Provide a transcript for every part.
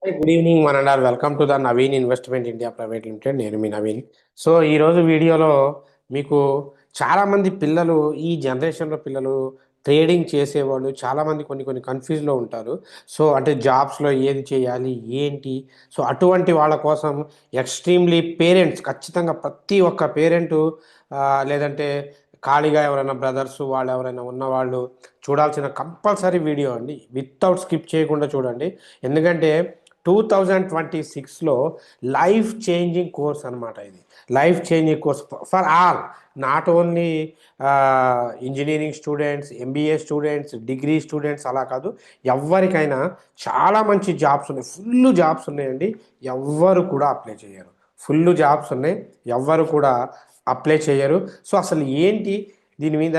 Good evening one and all. Welcome to the Naveen investment India private limited. నేను మీ Naveen. So ఈరోజు వీడియోలో మీకు చాలామంది పిల్లలు, ఈ జనరేషన్లో పిల్లలు ట్రేడింగ్ చేసేవాళ్ళు చాలామంది కొన్ని కొన్ని కన్ఫ్యూజ్లో ఉంటారు. సో అంటే జాబ్స్లో ఏది చేయాలి ఏంటి, సో అటువంటి వాళ్ళ కోసం ఎక్స్ట్రీమ్లీ పేరెంట్స్, ఖచ్చితంగా ప్రతి ఒక్క పేరెంటు లేదంటే ఖాళీగా ఎవరైనా బ్రదర్స్ వాళ్ళు ఎవరైనా ఉన్నవాళ్ళు చూడాల్సిన కంపల్సరీ వీడియో అండి. వితౌట్ స్కిప్ చేయకుండా చూడండి. ఎందుకంటే 2026లో లైఫ్ చేంజింగ్ కోర్స్ అనమాట. ఇది life changing course for all, not only engineering students, MBA students, degree students, అలా కాదు, ఎవరికైనా చాలా మంచి జాబ్స్ ఉన్నాయి. ఫుల్ జాబ్స్ ఉన్నాయండి. ఎవ్వరు కూడా అప్లై చేయరు. ఫుల్ జాబ్స్ ఉన్నాయి, ఎవ్వరు కూడా అప్లై చేయరు. సో అసలు ఏంటి దీని మీద,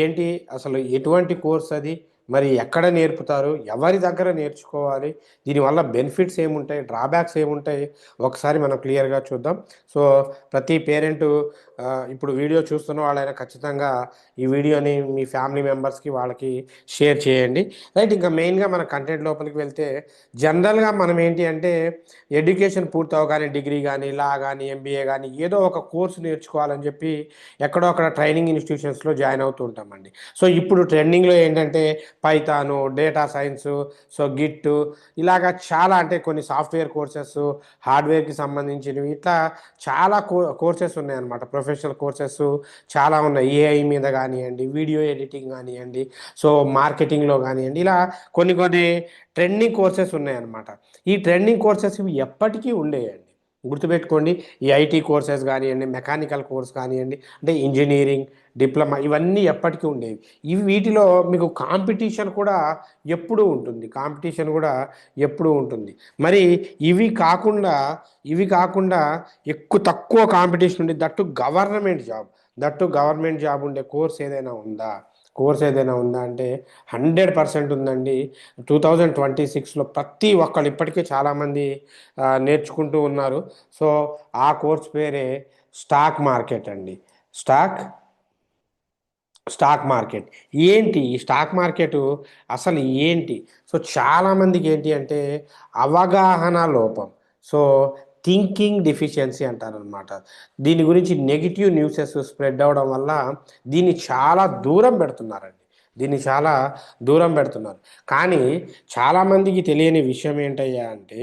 ఏంటి అసలు ఎటువంటి కోర్స్ అది, మరి ఎక్కడ నేర్పుతారు, ఎవరి దగ్గర నేర్చుకోవాలి, దీనివల్ల బెనిఫిట్స్ ఏముంటాయి, డ్రాబ్యాక్స్ ఏముంటాయి, ఒకసారి మనం క్లియర్గా చూద్దాం. సో ప్రతి పేరెంటు ఇప్పుడు వీడియో చూస్తున్న వాళ్ళైనా ఖచ్చితంగా ఈ వీడియోని మీ ఫ్యామిలీ మెంబర్స్కి వాళ్ళకి షేర్ చేయండి. రైట్, ఇంకా మెయిన్గా మన కంటెంట్ లోపలికి వెళ్తే, జనరల్గా మనం ఏంటి అంటే ఎడ్యుకేషన్ పూర్తవగానే డిగ్రీ కానీ, లా కానీ, ఎంబీఏ కానీ ఏదో ఒక కోర్సు నేర్చుకోవాలని చెప్పి ఎక్కడో అక్కడ ట్రైనింగ్ ఇన్స్టిట్యూషన్స్లో జాయిన్ అవుతూ ఉంటామండి. సో ఇప్పుడు ట్రెండింగ్లో ఏంటంటే పైథాను, డేటా సైన్సు, సో గిట్టు, ఇలాగా చాలా, అంటే కొన్ని సాఫ్ట్వేర్ కోర్సెస్, హార్డ్వేర్కి సంబంధించినవి, ఇట్లా చాలా కోర్సెస్ ఉన్నాయన్నమాట. ప్రొఫెషనల్ కోర్సెస్ చాలా ఉన్నాయి. ఏఐ మీద కానివ్వండి, వీడియో ఎడిటింగ్ కానివ్వండి, సో మార్కెటింగ్లో కానివ్వండి, ఇలా కొన్ని కొన్ని ట్రెండింగ్ కోర్సెస్ ఉన్నాయన్నమాట. ఈ ట్రెండింగ్ కోర్సెస్ ఇవి ఎప్పటికీ ఉండేయండి. గుర్తుపెట్టుకోండి, ఈ ఐటీ కోర్సెస్ కానివ్వండి, మెకానికల్ కోర్స్ కానివ్వండి, అంటే ఇంజనీరింగ్, డిప్లొమా, ఇవన్నీ ఎప్పటికీ ఉండేవి. ఇవి వీటిలో మీకు కాంపిటీషన్ కూడా ఎప్పుడూ ఉంటుంది. కాంపిటీషన్ కూడా ఎప్పుడూ ఉంటుంది. మరి ఇవి కాకుండా ఎక్కువ తక్కువ కాంపిటీషన్ ఉండే, దట్టు గవర్నమెంట్ జాబ్ ఉండే కోర్స్ ఏదైనా ఉందా అంటే 100% ఉందండి. 2026లో ప్రతి ఒక్కళ్ళు ఇప్పటికే చాలామంది నేర్చుకుంటూ ఉన్నారు. సో ఆ కోర్స్ పేరే స్టాక్ మార్కెట్ అండి. స్టాక్ స్టాక్ మార్కెట్ ఏంటి, ఈ స్టాక్ మార్కెట్ అసలు ఏంటి? సో చాలామందికి ఏంటి అంటే అవగాహన లోపం. సో థింకింగ్ డిఫిషియన్సీ అంటారనమాట. దీని గురించి నెగిటివ్ న్యూసెస్ స్ప్రెడ్ అవ్వడం వల్ల దీన్ని చాలా దూరం పెడుతున్నారండి. కానీ చాలామందికి తెలియని విషయం ఏంటయ్యా అంటే,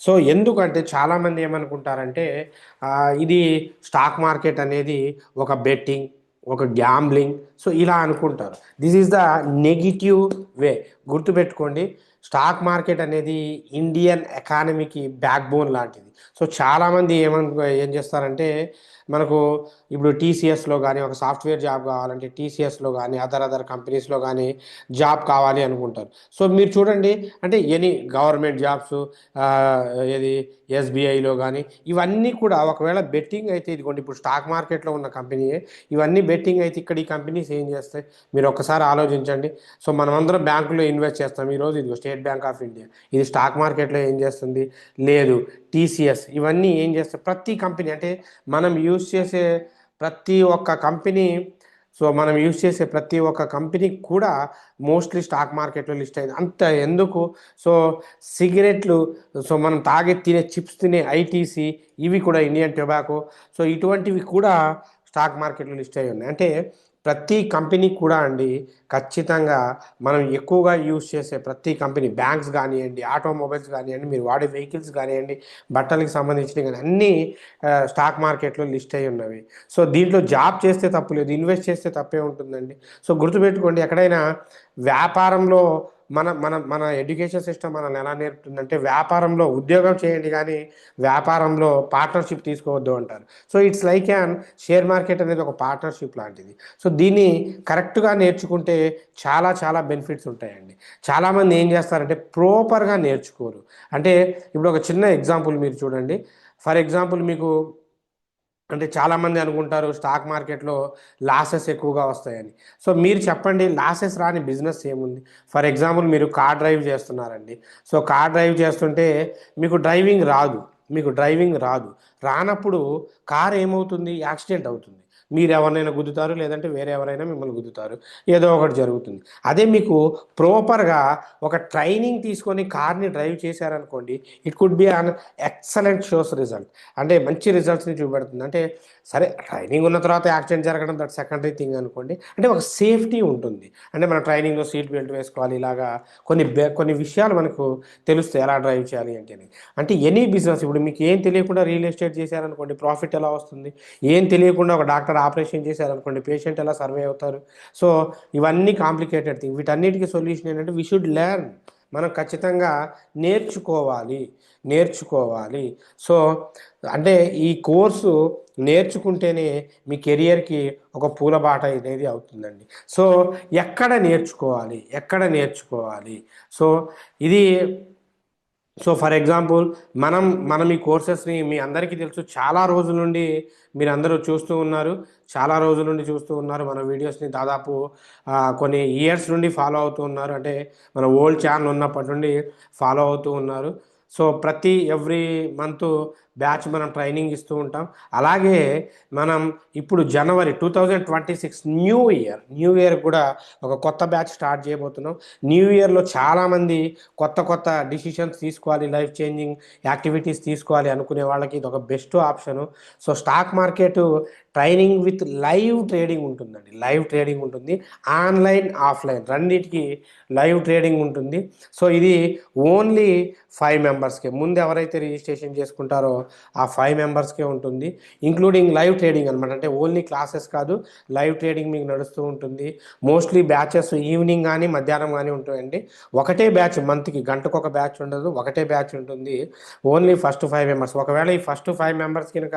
సో ఎందుకంటే చాలామంది ఏమనుకుంటారంటే ఇది స్టాక్ మార్కెట్ అనేది ఒక బెట్టింగ్, ఒక గ్యాంబ్లింగ్, సో ఇలా అనుకుంటారు. దిస్ ఈజ్ ద నెగిటివ్ వే. గుర్తుపెట్టుకోండి, స్టాక్ మార్కెట్ అనేది ఇండియన్ ఎకానమీకి బ్యాక్ బోన్ లాంటిది. సో చాలామంది ఏం చేస్తారంటే, మనకు ఇప్పుడు టీసీఎస్లో కానీ ఒక సాఫ్ట్వేర్ జాబ్ కావాలంటే టీసీఎస్లో కానీ అదర్ కంపెనీస్లో కానీ జాబ్ కావాలి అనుకుంటారు. సో మీరు చూడండి, అంటే ఎనీ గవర్నమెంట్ జాబ్స్, ఏది ఎస్బీఐలో కానీ, ఇవన్నీ కూడా ఒకవేళ బెట్టింగ్ అయితే, ఇదిగోండి ఇప్పుడు స్టాక్ మార్కెట్లో ఉన్న కంపెనీయే ఇవన్నీ బెట్టింగ్ అయితే, ఇక్కడ ఈ కంపెనీస్ ఏం చేస్తాయి మీరు ఒక్కసారి ఆలోచించండి. సో మనమందరం బ్యాంకులో ఇన్వెస్ట్ చేస్తాం. ఈరోజు ఇదిగో స్టేట్ బ్యాంక్ ఆఫ్ ఇండియా, ఇది స్టాక్ మార్కెట్లో ఏం చేస్తుంది? లేదు. టీసీఎస్, ఇవన్నీ ఏం చేస్తాయి? ప్రతి కంపెనీ, అంటే మనం యూజ్ చేసే ప్రతి ఒక్క కంపెనీ మనం యూజ్ చేసే ప్రతి ఒక్క కంపెనీ కూడా మోస్ట్లీ స్టాక్ మార్కెట్లో లిస్ట్ అయింది. అంత ఎందుకు? సో సిగరెట్లు, సో మనం తినే చిప్స్, తినే ఐటీసీ, ఇవి కూడా ఇండియన్ టొబాకో, సో ఇటువంటివి కూడా స్టాక్ మార్కెట్లో లిస్ట్ అయి ఉన్నాయి. అంటే ప్రతి కంపెనీ కూడా అండి, ఖచ్చితంగా మనం ఎక్కువగా యూజ్ చేసే ప్రతి కంపెనీ, బ్యాంక్స్ కానివ్వండి, ఆటోమొబైల్స్ కానివ్వండి, మీరు వాడే వెహికల్స్ కానివ్వండి, బట్టలకు సంబంధించినవి కానీ, అన్నీ స్టాక్ మార్కెట్లో లిస్ట్ అయి ఉన్నవి. సో దీంట్లో జాబ్ చేస్తే తప్పు లేదు, ఇన్వెస్ట్ చేస్తే తప్పే ఉంటుందండి. సో గుర్తుపెట్టుకోండి, ఎక్కడైనా వ్యాపారంలో మన మన మన ఎడ్యుకేషన్ సిస్టమ్ మనల్ని ఎలా నేర్పుతుందంటే, వ్యాపారంలో ఉద్యోగం చేయండి కానీ వ్యాపారంలో పార్ట్నర్షిప్ తీసుకోవద్దు అంటారు. So it's like an share market అనేది ఒక పార్ట్నర్షిప్ లాంటిది. సో దీన్ని కరెక్ట్గా నేర్చుకుంటే చాలా చాలా బెనిఫిట్స్ ఉంటాయండి. చాలామంది ఏం చేస్తారంటే ప్రాపర్గా నేర్చుకోరు. అంటే ఇప్పుడు ఒక చిన్న ఎగ్జాంపుల్ మీరు చూడండి. ఫర్ ఎగ్జాంపుల్ మీకు, అంటే చాలామంది అనుకుంటారు స్టాక్ మార్కెట్లో లాసెస్ ఎక్కువగా వస్తాయని. సో మీరు చెప్పండి, లాసెస్ రాని బిజినెస్ ఏముంది? ఫర్ ఎగ్జాంపుల్ మీరు కార్ డ్రైవ్ చేస్తున్నారండి. సో కార్ డ్రైవ్ చేస్తుంటే మీకు డ్రైవింగ్ రాదు. రానప్పుడు కార్ ఏమవుతుంది? యాక్సిడెంట్ అవుతుంది. మీరు ఎవరినైనా గుద్దుతారు, లేదంటే వేరే ఎవరైనా మిమ్మల్ని గుద్దుతారు, ఏదో ఒకటి జరుగుతుంది. అదే మీకు ప్రాపర్గా ఒక ట్రైనింగ్ తీసుకొని కార్ని డ్రైవ్ చేశారనుకోండి, it could be an excellent shows result. అంటే మంచి రిజల్ట్స్ని చూపెడుతుంది. అంటే సరే ట్రైనింగ్ ఉన్న తర్వాత యాక్సిడెంట్ జరగడం దట్ సెకండరీ థింగ్ అనుకోండి. అంటే ఒక సేఫ్టీ ఉంటుంది. అంటే మన ట్రైనింగ్లో సీట్ బెల్ట్ వేసుకోవాలి, ఇలాగా కొన్ని విషయాలు మనకు తెలుస్తాయి ఎలా డ్రైవ్ చేయాలి అంటే. అంటే ఎనీ బిజినెస్, ఇప్పుడు మీకు ఏం తెలియకుండా రియల్ ఎస్టేట్ చేశారనుకోండి, ప్రాఫిట్ ఎలా వస్తుంది? ఏం తెలియకుండా ఒక డాక్టర్ ఆపరేషన్ చేశారనుకోండి, పేషెంట్ ఎలా సర్వే అవుతారు? సో ఇవన్నీ కాంప్లికేటెడ్ థింగ్. వీటన్నిటికీ సొల్యూషన్ ఏంటంటే వీ షుడ్ లెర్న్. మనం ఖచ్చితంగా నేర్చుకోవాలి, నేర్చుకోవాలి. సో అంటే ఈ కోర్సు నేర్చుకుంటేనే మీ కెరియర్కి ఒక పూలబాట అనేది అవుతుందండి. సో ఎక్కడ నేర్చుకోవాలి, ఎక్కడ నేర్చుకోవాలి? సో ఇది ఫర్ ఎగ్జాంపుల్ మనం ఈ కోర్సెస్ని మీ అందరికీ తెలుసు, చాలా రోజుల నుండి మీరు అందరూ చూస్తూ ఉన్నారు, చాలా రోజుల నుండి చూస్తూ ఉన్నారు మన వీడియోస్ని. దాదాపు కొన్ని ఇయర్స్ నుండి ఫాలో అవుతూ ఉన్నారు. అంటే మన ఓల్డ్ ఛానల్ ఉన్నప్పటి నుండి ఫాలో అవుతూ ఉన్నారు. సో ప్రతి ఎవ్రీ మంత్ బ్యాచ్ మనం ట్రైనింగ్ ఇస్తూ ఉంటాం. అలాగే మనం ఇప్పుడు జనవరి 2026 న్యూ ఇయర్ కూడా ఒక కొత్త బ్యాచ్ స్టార్ట్ చేయబోతున్నాం. న్యూ ఇయర్లో చాలామంది కొత్త కొత్త డిసిషన్స్ తీసుకోవాలి, లైఫ్ చేంజింగ్ యాక్టివిటీస్ తీసుకోవాలి అనుకునే వాళ్ళకి ఇది ఒక best option. So stock market training with live trading ఉంటుందండి. లైవ్ ట్రేడింగ్ ఉంటుంది, ఆన్లైన్ ఆఫ్లైన్ రెండింటికి లైవ్ ట్రేడింగ్ ఉంటుంది. సో ఇది ఓన్లీ 5 మెంబర్స్కే. ముందు ఎవరైతే రిజిస్ట్రేషన్ చేసుకుంటారో ఆ 5 మెంబర్స్కే ఉంటుంది, ఇంక్లూడింగ్ లైవ్ ట్రేడింగ్ అనమాట. అంటే ఓన్లీ క్లాసెస్ కాదు, లైవ్ ట్రేడింగ్ మీకు నడుస్తూ ఉంటుంది. మోస్ట్లీ బ్యాచెస్ ఈవినింగ్ కానీ మధ్యాహ్నం కానీ ఉంటాయండి. ఒకటే బ్యాచ్, మంత్కి గంటకు ఒక బ్యాచ్ ఉండదు, ఒకటే బ్యాచ్ ఉంటుంది. Only first 5 members. ఒకవేళ ఈ ఫస్ట్ 5 మెంబర్స్ కనుక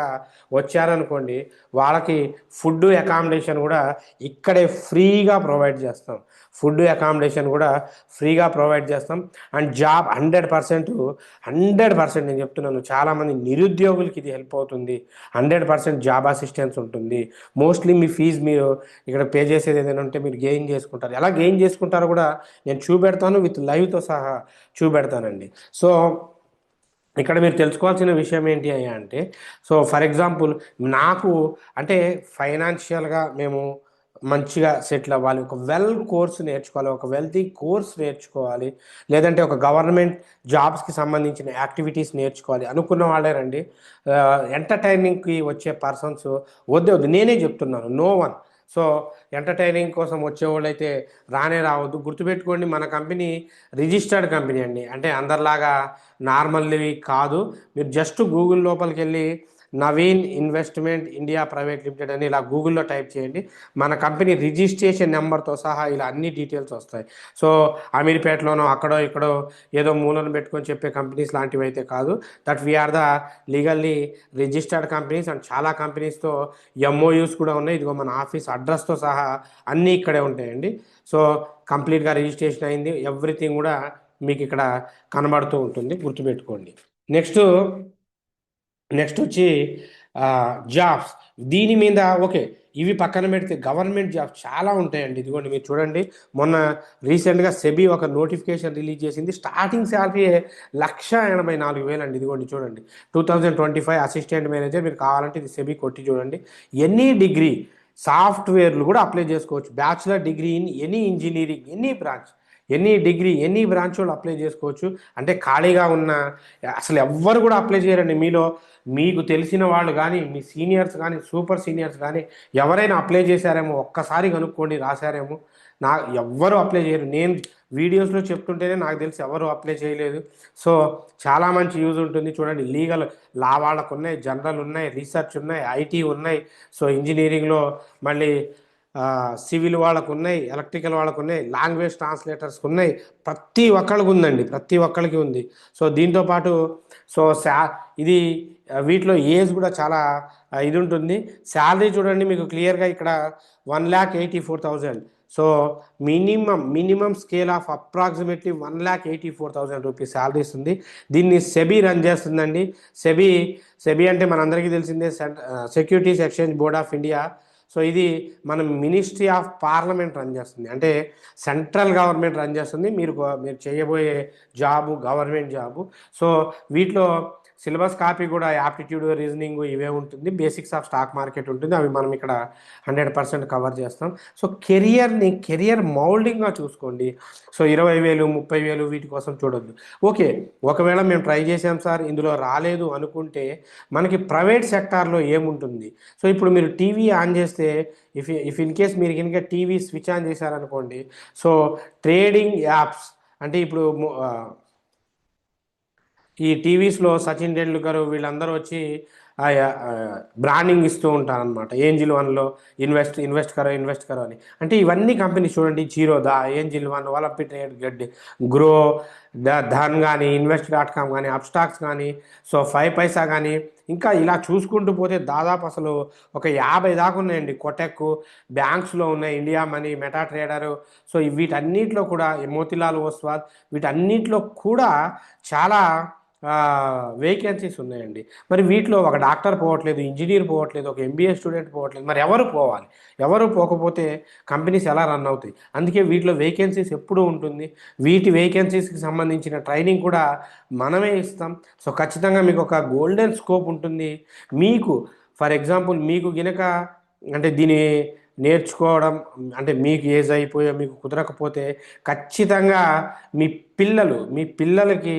వచ్చారనుకోండి, వాళ్ళకి ఫుడ్ అకామిడేషన్ కూడా ఇక్కడే ఫ్రీగా ప్రొవైడ్ చేస్తాం. ఫుడ్ అకామిడేషన్ కూడా ఫ్రీగా ప్రొవైడ్ చేస్తాం. అండ్ జాబ్ 100% నేను చెప్తున్నాను, చాలామంది నిరుద్యోగులకి ఇది హెల్ప్ అవుతుంది. 100% జాబ్ అసిస్టెన్స్ ఉంటుంది. మోస్ట్లీ మీ ఫీజు మీరు ఇక్కడ పే చేసేది ఏదైనా ఉంటే మీరు గెయిన్ చేసుకుంటారు. ఎలా గెయిన్ చేసుకుంటారో కూడా నేను చూపెడతాను, విత్ లైవ్తో సహా చూపెడతానండి. సో ఇక్కడ మీరు తెలుసుకోవాల్సిన విషయం ఏంటి అయ్యా అంటే, సో ఫర్ ఎగ్జాంపుల్ నాకు అంటే ఫైనాన్షియల్గా మేము మంచిగా సెటిల్ అవ్వాలి, ఒక కోర్స్ నేర్చుకోవాలి, ఒక వెల్తీ కోర్స్ నేర్చుకోవాలి, లేదంటే ఒక గవర్నమెంట్ జాబ్స్కి సంబంధించిన యాక్టివిటీస్ నేర్చుకోవాలి అనుకున్న వాళ్ళేనండి. ఎంటర్టైనింగ్కి వచ్చే పర్సన్స్ వద్దు, నేనే చెప్తున్నాను, నో వన్. సో ఎంటర్టైనింగ్ కోసం వచ్చేవాళ్ళు అయితే రానే రావద్దు. గుర్తుపెట్టుకోండి, మన కంపెనీ రిజిస్టర్డ్ కంపెనీ అండి. అంటే అందరిలాగా నార్మల్వి కాదు. మీరు జస్ట్ గూగుల్ లోపలికి వెళ్ళి Naveen investment India private limited అని ఇలా గూగుల్లో టైప్ చేయండి. మన కంపెనీ రిజిస్ట్రేషన్ నెంబర్తో సహా ఇలా అన్ని డీటెయిల్స్ వస్తాయి. సో అమీర్పేటలోనో అక్కడో ఇక్కడో ఏదో మూలను పెట్టుకొని చెప్పే కంపెనీస్ లాంటివి అయితే కాదు. That we're the legally registered companies. And చాలా కంపెనీస్తో ఎంఓయూస్ కూడా ఉన్నాయి. ఇదిగో మన ఆఫీస్ అడ్రస్తో సహా అన్నీ ఇక్కడే ఉంటాయండి. సో కంప్లీట్గా రిజిస్ట్రేషన్ అయింది, ఎవ్రీథింగ్ కూడా మీకు ఇక్కడ కనబడుతూ ఉంటుంది, గుర్తుపెట్టుకోండి. నెక్స్ట్ వచ్చి జాబ్స్. దీని మీద ఓకే, ఇవి పక్కన పెడితే గవర్నమెంట్ జాబ్స్ చాలా ఉంటాయండి. ఇదిగోండి మీరు చూడండి, మొన్న రీసెంట్గా సెబీ ఒక నోటిఫికేషన్ రిలీజ్ చేసింది. స్టార్టింగ్ శాలరీ 1,84,000 అండి. ఇదిగోండి చూడండి, 2025 అసిస్టెంట్ మేనేజర్. మీరు కావాలంటే ఇది సెబీ కొట్టి చూడండి. ఎనీ డిగ్రీ సాఫ్ట్వేర్లు కూడా అప్లై చేసుకోవచ్చు. Bachelor degree in any engineering, any branch, any degree any branch వాళ్ళు అప్లై చేసుకోవచ్చు. అంటే ఖాళీగా ఉన్న అసలు ఎవ్వరు కూడా అప్లై చేయరండి. మీలో మీకు తెలిసిన వాళ్ళు కానీ, మీ సీనియర్స్ కానీ, సూపర్ సీనియర్స్ కానీ ఎవరైనా అప్లై చేశారేమో ఒక్కసారి కనుక్కోండి, రాశారేమో. ఎవ్వరు అప్లై చేయరు. నేను వీడియోస్లో చెప్తుంటేనే నాకు తెలిసి ఎవరు అప్లై చేయలేదు. సో చాలా మంచి యూజ్ ఉంటుంది. చూడండి, లీగల్ లా వాళ్ళకు ఉన్నాయి, జనరల్ ఉన్నాయి, రీసెర్చ్ ఉన్నాయి, ఐటీ ఉన్నాయి. సో ఇంజనీరింగ్లో మళ్ళీ సివిల్ వాళ్ళకు ఉన్నాయి, ఎలక్ట్రికల్ వాళ్ళకు ఉన్నాయి, లాంగ్వేజ్ ట్రాన్స్లేటర్స్కి ఉన్నాయి. ప్రతి ఒక్కళ్ళకి ఉందండి, ప్రతి ఒక్కళ్ళకి ఉంది. సో దీంతోపాటు సో ఇది వీటిలో ఏజ్ కూడా చాలా ఇది ఉంటుంది. శాలరీ చూడండి మీకు క్లియర్గా ఇక్కడ 1,84,000. So minimum scale of approximately 1,84,000 rupees salaries ఉంది. దీన్ని సెబీ రన్ చేస్తుందండి. సెబీ అంటే మనందరికీ తెలిసిందే, securities exchange board of India. So ఇది మన మినిస్ట్రీ ఆఫ్ పార్లమెంట్ రన్ చేస్తుంది. అంటే సెంట్రల్ గవర్నమెంట్ రన్ చేస్తుంది. మీరు చేయబోయే జాబు గవర్నమెంట్ జాబు. సో వీటిలో సిలబస్ కాపీ కూడా యాప్టిట్యూడ్, రీజనింగ్ ఇవే ఉంటుంది. బేసిక్స్ ఆఫ్ స్టాక్ మార్కెట్ ఉంటుంది. అవి మనం ఇక్కడ 100% కవర్ చేస్తాం. సో కెరియర్ మౌల్డింగ్గా చూసుకోండి. సో 20,000, 30,000 వీటి కోసం చూడొద్దు. ఓకే, ఒకవేళ మేము ట్రై చేసాం సార్ ఇందులో రాలేదు అనుకుంటే మనకి ప్రైవేట్ సెక్టార్లో ఏముంటుంది. సో ఇప్పుడు మీరు టీవీ ఆన్ చేస్తే ఇఫ్ ఇన్ కేస్ మీరు కనుక టీవీ స్విచ్ ఆన్ చేశారనుకోండి, సో ట్రేడింగ్ యాప్స్ అంటే ఇప్పుడు ఈ టీవీస్లో సచిన్ టెండూల్కర్ వీళ్ళందరూ వచ్చి బ్రాండింగ్ ఇస్తూ ఉంటారనమాట. ఏంజిల్ 1లో ఇన్వెస్ట్ కరో అని. అంటే ఇవన్నీ కంపెనీస్ చూడండి, జీరోదా, ఏంజిల్ 1, ఒలింపిక్ ట్రేడ్ గడ్, గ్రో, ధన్ కానీ, ఇన్వెస్ట్.com కానీ, అప్స్టాక్స్ కానీ, సో 5 పైసా కానీ, ఇంకా ఇలా చూసుకుంటూ పోతే దాదాపు అసలు ఒక 50 దాకా ఉన్నాయండి. కొటెక్, బ్యాంక్స్లో ఉన్నాయి, India money, meta trader. So వీటన్నిటిలో కూడా మోతిలాల్ ఓస్వాల్, వీటన్నిటిలో కూడా చాలా వేకెన్సీస్ ఉన్నాయండి. మరి వీటిలో ఒక డాక్టర్ పోవట్లేదు, ఇంజనీర్ పోవట్లేదు, ఒక ఎంబీఏ స్టూడెంట్ పోవట్లేదు. మరి ఎవరు పోవాలి? ఎవరు పోకపోతే కంపెనీస్ ఎలా రన్ అవుతాయి? అందుకే వీటిలో వేకెన్సీస్ ఎప్పుడూ ఉంటుంది. వీటి వేకెన్సీస్కి సంబంధించిన ట్రైనింగ్ కూడా మనమే ఇస్తాం. సో ఖచ్చితంగా మీకు ఒక గోల్డెన్ స్కోప్ ఉంటుంది. మీకు ఫర్ ఎగ్జాంపుల్ మీకు గినక అంటే దీని నేర్చుకోవడం అంటే మీకు ఏజ్ అయిపోయో మీకు కుదరకపోతే ఖచ్చితంగా మీ పిల్లలకి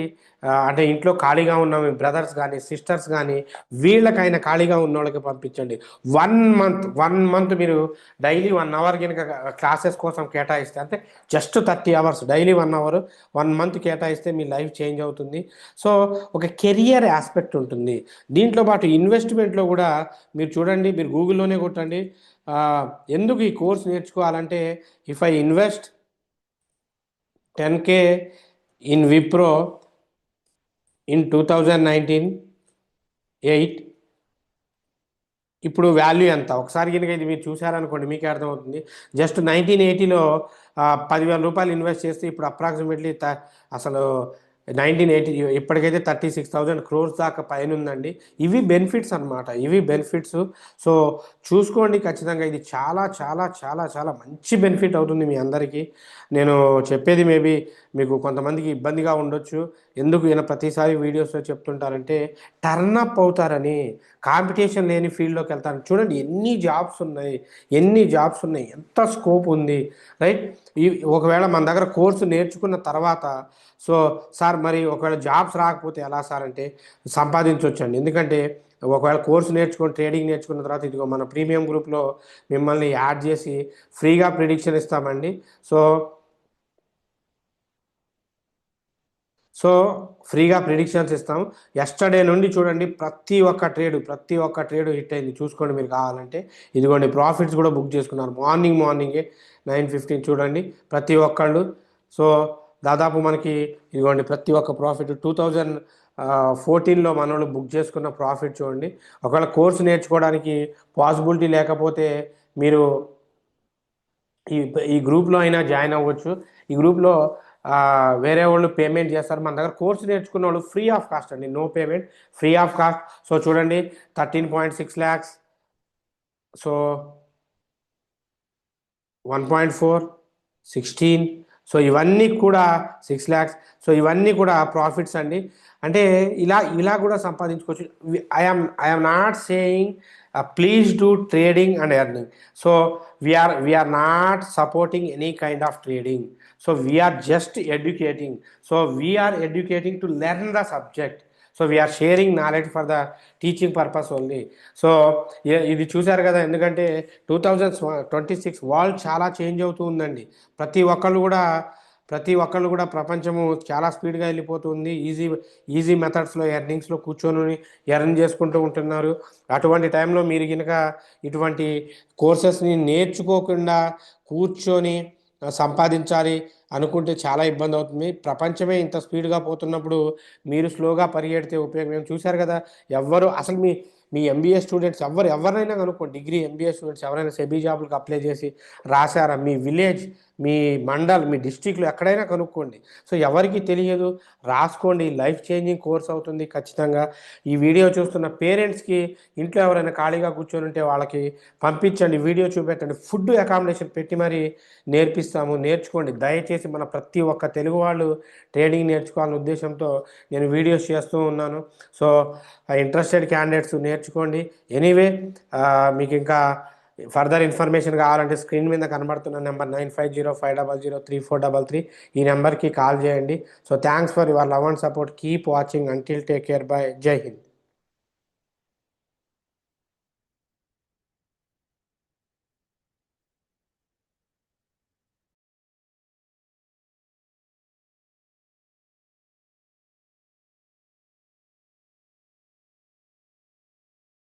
అంటే ఇంట్లో ఖాళీగా ఉన్న మీ బ్రదర్స్ కానీ, సిస్టర్స్ కానీ, వీళ్ళకైనా ఖాళీగా ఉన్న వాళ్ళకి పంపించండి. 1 మంత్ మీరు డైలీ 1 అవర్ కనుక క్లాసెస్ కోసం కేటాయిస్తే, అంటే just 30 hours daily 1 hour 1 month కేటాయిస్తే మీ లైఫ్ చేంజ్ అవుతుంది. సో ఒక కెరియర్ ఆస్పెక్ట్ ఉంటుంది. దీంట్లో పాటు ఇన్వెస్ట్మెంట్లో కూడా మీరు చూడండి, మీరు గూగుల్లోనే కొట్టండి ఎందుకు ఈ కోర్స్ నేర్చుకోవాలంటే, if I invest 10K in Wipro in 2019-8 ఇప్పుడు వాల్యూ ఎంత ఒకసారి కనుక ఇది మీరు చూసారనుకోండి మీకే అర్థమవుతుంది. జస్ట్ 1980లో 10,000 రూపాయలు ఇన్వెస్ట్ చేస్తే ఇప్పుడు అప్రాక్సిమేట్లీ అసలు 1980 ఇప్పటికైతే 36,000 crores దాకా పైన ఉందండి. ఇవి బెనిఫిట్స్ అనమాట, ఇవి బెనిఫిట్స్. సో చూసుకోండి ఖచ్చితంగా, ఇది చాలా చాలా చాలా చాలా మంచి బెనిఫిట్ అవుతుంది మీ అందరికీ. నేను చెప్పేది మేబీ మీకు కొంతమందికి ఇబ్బందిగా ఉండొచ్చు. ఎందుకు ఈయన ప్రతిసారి వీడియోస్లో చెప్తుంటారంటే టర్నప్ అవుతారని, కాంపిటీషన్ లేని ఫీల్డ్లోకి వెళ్తారు. చూడండి ఎన్ని జాబ్స్ ఉన్నాయి, ఎంత స్కోప్ ఉంది, రైట్? ఒకవేళ మన దగ్గర కోర్సు నేర్చుకున్న తర్వాత సో సార్ మరి ఒకవేళ జాబ్స్ రాకపోతే ఎలా సార్ అంటే సంపాదించవచ్చండి. ఎందుకంటే ఒకవేళ కోర్సు ట్రేడింగ్ నేర్చుకున్న తర్వాత ఇదిగో మన ప్రీమియం గ్రూప్లో మిమ్మల్ని యాడ్ చేసి ఫ్రీగా ప్రిడిక్షన్ ఇస్తామండి. సో ఫ్రీగా ప్రిడిక్షన్స్ ఇస్తాం. ఎస్టర్డే నుండి చూడండి ప్రతి ఒక్క ట్రేడు హిట్ అయింది. చూసుకోండి మీరు కావాలంటే. ఇదిగోండి ప్రాఫిట్స్ కూడా బుక్ చేసుకున్నారు మార్నింగే 9:15 చూడండి ప్రతి ఒక్కళ్ళు. సో దాదాపు మనకి ఇదిగోండి ప్రతి ఒక్క ప్రాఫిట్ 2014లో మనోళ్ళు బుక్ చేసుకున్న ప్రాఫిట్ చూడండి. ఒకవేళ కోర్సు నేర్చుకోవడానికి పాసిబిలిటీ లేకపోతే మీరు ఈ గ్రూప్లో అయినా జాయిన్ అవ్వచ్చు. ఈ గ్రూప్లో వేరే వాళ్ళు పేమెంట్ చేస్తారు. మన దగ్గర కోర్సు నేర్చుకున్న వాళ్ళు ఫ్రీ ఆఫ్ కాస్ట్ అండి, no payment, free of cost. So చూడండి 13.6 lakhs, సో 1.4, 16, సో ఇవన్నీ కూడా 6 lakhs. సో ఇవన్నీ కూడా ప్రాఫిట్స్ అండి. అంటే ఇలా కూడా సంపాదించుకోవచ్చు. I'm not saying please do trading and earning. So we're not supporting any kind of trading. So we're just educating. So we're educating to learn the subject. So we're sharing knowledge for the teaching purpose only. So ఇది చూశారు కదా, ఎందుకంటే 2026 world చాలా change అవుతూ ఉందండి. ప్రతి ఒక్కళ్ళు కూడా ప్రపంచము చాలా స్పీడ్గా వెళ్ళిపోతుంది. ఈజీ మెథడ్స్లో ఎర్నింగ్స్లో కూర్చొని ఎర్న్ చేసుకుంటూ ఉంటున్నారు. అటువంటి టైంలో మీరు కనుక ఇటువంటి కోర్సెస్ని నేర్చుకోకుండా కూర్చొని సంపాదించాలి అనుకుంటే చాలా ఇబ్బంది అవుతుంది. ప్రపంచమే ఇంత స్పీడ్గా పోతున్నప్పుడు మీరు స్లోగా పరిగెడితే ఉపయోగం. చూశారు కదా, అసలు మీ ఎంబీఏ స్టూడెంట్స్ ఎవరినైనా కనుక్కో, డిగ్రీ ఎంబీఏ స్టూడెంట్స్ ఎవరైనా సెబీ జాబులకు అప్లై చేసి రాశారా? మీ మీ మీ డిస్టిక్లో ఎక్కడైనా కనుక్కోండి. సో ఎవరికి తెలియదు, రాసుకోండి. లైఫ్ చేంజింగ్ కోర్స్ అవుతుంది ఖచ్చితంగా. ఈ వీడియో చూస్తున్న పేరెంట్స్కి ఇంట్లో ఎవరైనా ఖాళీగా కూర్చొని ఉంటే వాళ్ళకి పంపించండి, వీడియో చూపెట్టండి. ఫుడ్ అకామిడేషన్ పెట్టి మరీ నేర్పిస్తాము, నేర్చుకోండి. దయచేసి మన ప్రతి ఒక్క తెలుగు వాళ్ళు ట్రేడింగ్ నేర్చుకోవాలనే ఉద్దేశంతో నేను వీడియోస్ చేస్తూ ఉన్నాను. సో ఇంట్రెస్టెడ్ క్యాండిడేట్స్ నేర్చుకోండి. ఎనీవే మీకు ఇంకా ఫర్దర్ ఇన్ఫర్మేషన్ కావాలంటే స్క్రీన్ మీద కనబడుతున్న నెంబర్ 9505003433 ఈ నెంబర్కి కాల్ చేయండి. So thanks for your love and support. Keep watching until take care. By. జై హింద్.